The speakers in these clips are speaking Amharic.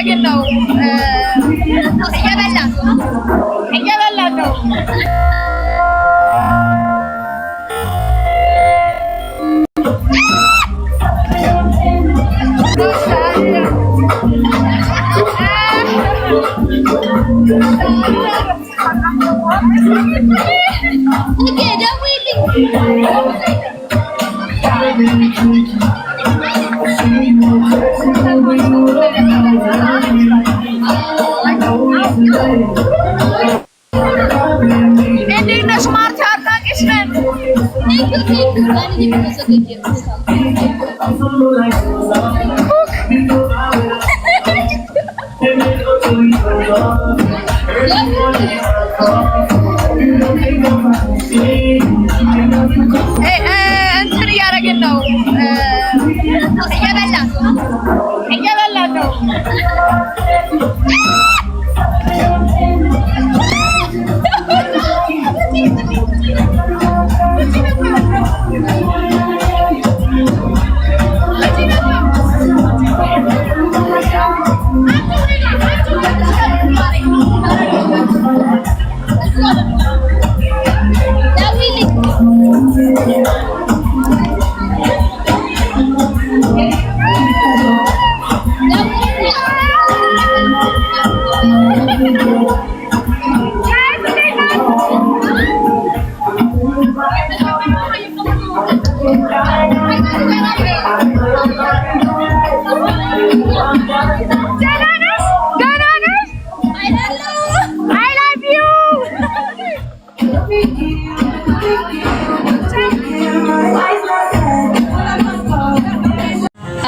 እያደረግን ነው። እየበላን ነው። ስማርት አድናቂሽ ነን። እንትን እያደረግን ነው። እየበላን ነው።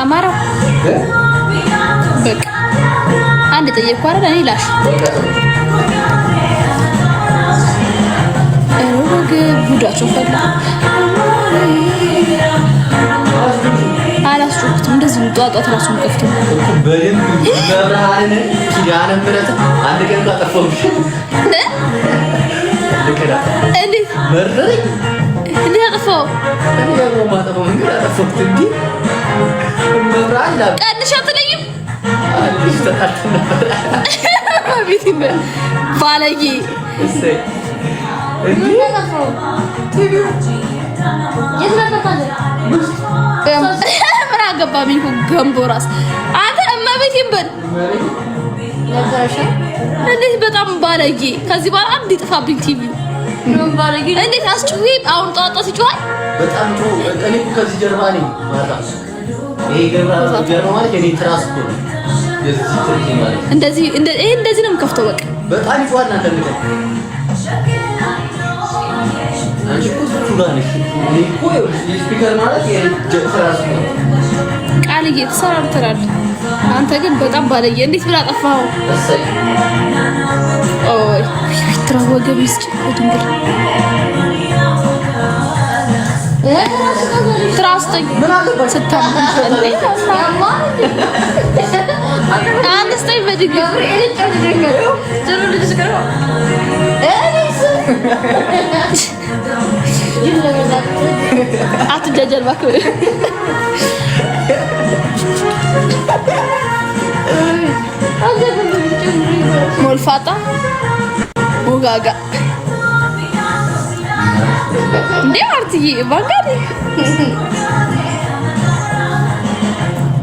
አማራ በቃ አንድ ጠየቅኩ አይደል? እኔ ላሽ ጉዳቸው ፈላ አላስጮክትም። እንደዚህ ጧጧት ራሱን ከፍቶ በደንብ መብራን ኪዳነ ምሕረት አንድ ቀን ካጠፋሁሽ እንዴት መረረኝ። እንዴት አጠፋው? ነው ማጠፋው ምን አጠፋሁት እንዴ? መብራን ላ ቀንሽ አትለይም አልሽ ተካተና አቤት ይበል ባለዬ እሰይ እንዴ አጠፋው ቲቪው ምን አገባኝ እኮ ገንቦ ራስ አንተ እመቤት ይበል ነገርሽ እንዴት በጣም ባለጌ። ከዚህ በኋላ አንድ ይጥፋብኝ ቲቪው ነው ባለጌ። እንዴት አስጩሂ አሁን ጧጧ ሲጮህ በጣም ጥሩ። እኔ ከዚህ ጀርባ ነኝ ማታ ይሄ ጀርባ ማለት የኔ ትራስ እኮ ነው። የዚህ ትርኪ ማለት እንደዚህ ነው የምከፍተው። በቃ በጣም ይጮሃል። አንተ ነገር አንቺ እኮ ሱዳንሽ እኔ እኮ ስፒከር ማለት የትራስ ነው። ቃልዬ ተሰራርተናል። አንተ ግን በጣም ባለየ። እንዴት ብላ ጠፋው? እሰይ ኦይ ትራስ ወገቤስ ድንግል ትራስ ጠኝ ስታምጥ አንስተኝ በድግግም አትጃጃል እባክህ። ሞልፋጣ ወጋጋ እንዴ ማርትዬ ባንጋዴ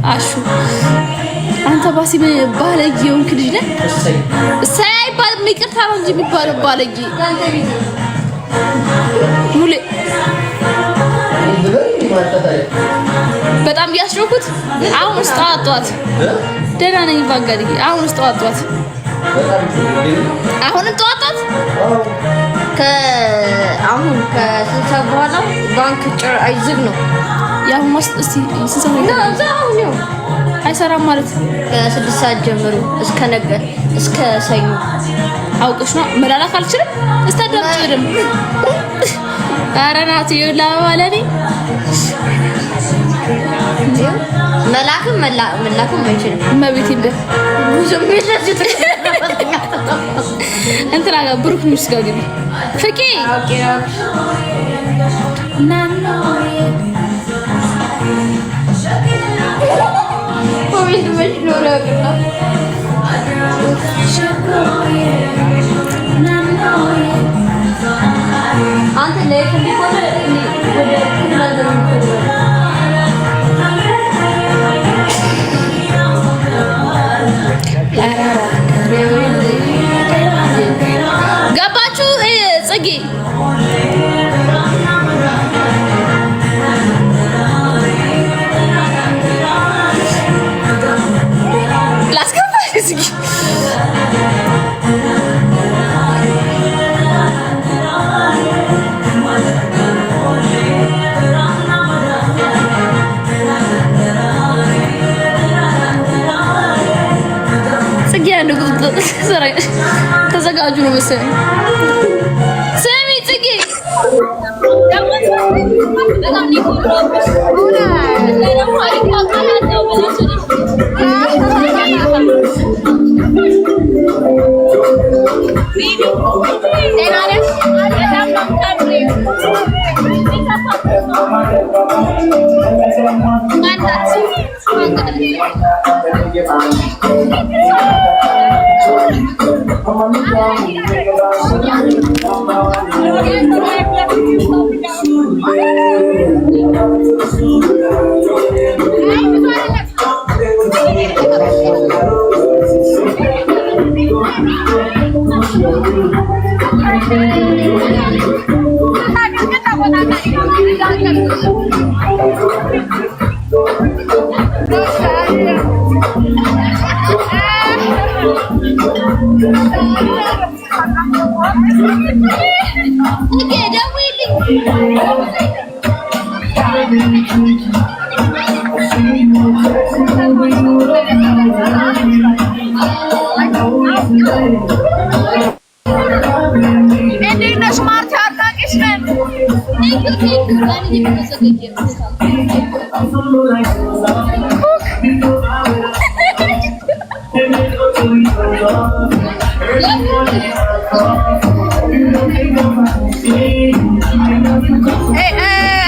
አሹ አንተ ባሲ ባለጌውን ልጅ ነህ። እሰይ አይባልም፣ ይቅርታ ነው እንጂ የሚባለው ባለጌ ሙሌ በጣም ያስሮኩት። አሁን ስጣጣት ደህና ነኝ ባንጋዴ። አሁን ስጣጣት አሁን ስጣጣት አሁን ከስንት በኋላ ባንክ ጭር አይዝግ ነው ያው ማስጥ እስቲ ስንት ነው አይሰራም ማለት ከ6 ሰዓት ጀምሮ እስከ ነገ እስከ ሰኞ አውቅሽ ነው መላላክ አልችልም። እስታዳምጪ ደም አራናት ይላዋለኒ መላክም አይችልም። መቤት ይደ ብዙም ይለዚህ እንትና ጋር ብሩክ ኒውስ ጋር ግቢ ፍቂ ናና ኮሜንት መች ኖረ ያውቅና አንተ ላይክ እንዲሆነ ወደ ትናንት ገባችሁ ጽጌ ላስገባሽ ጽጌ ተዘጋጁ ነው መሰለኝ። ስሚ ጽጌ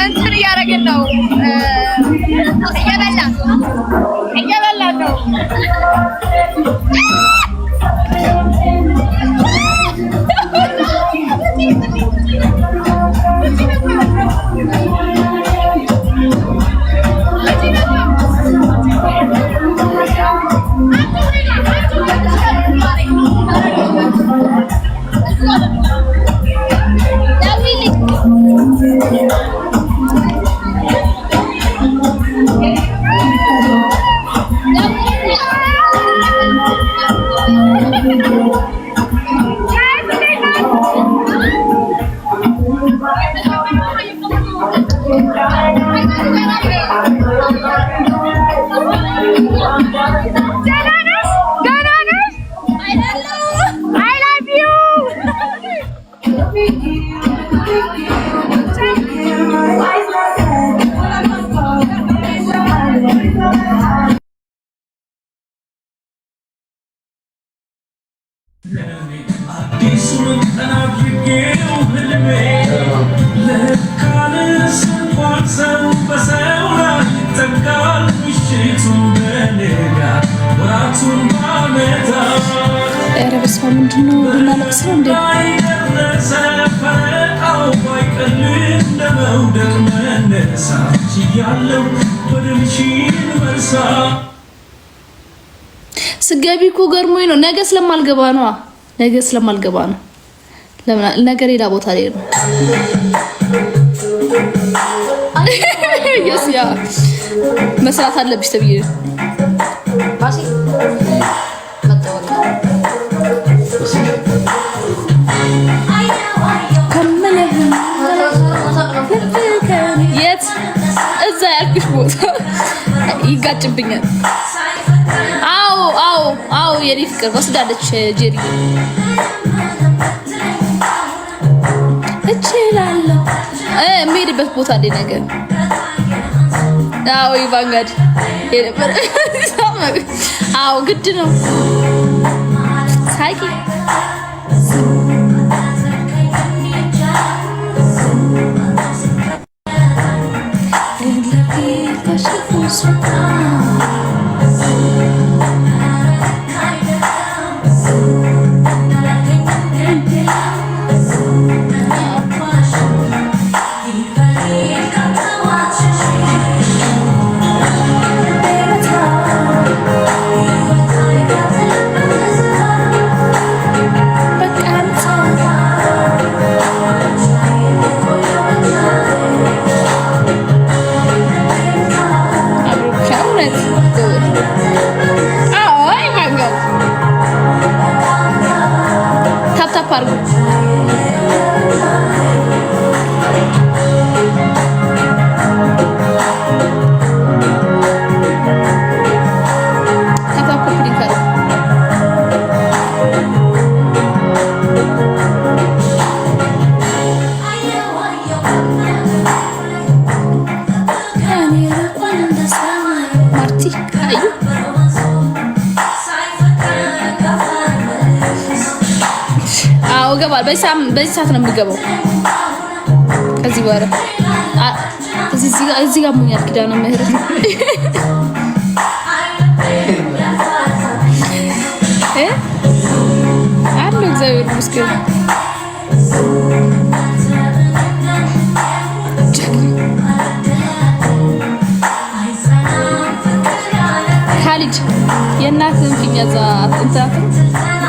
እንትን እያደረግን ነው እየበላን ነው ስገቢ እኮ ገርሞኝ ነው። ነገ ስለማልገባ ነው። ነገ ሌላ ቦታ ላይ ነው። ያ መስራት አለብሽ ተብዬ የት እዛ ያልኩሽ ቦታ ይጋጭብኛል። አዎ የኔ ፍቅር ወስዳለች ጄሪ እችላለሁ የምሄድበት ቦታ ላይ ነገር አዎ ይባንጋድ አዎ ግድ ነው ሳቂ ገባል። በዚህ ሰዓት ነው የምገባው። ከዚህ በኋላ እዚህ ጋር ሙኛል ኪዳነ ምህረት አለው እግዚአብሔር ይመስገን። ካሊድ የእናትህን ፊኛ እዛ እንትን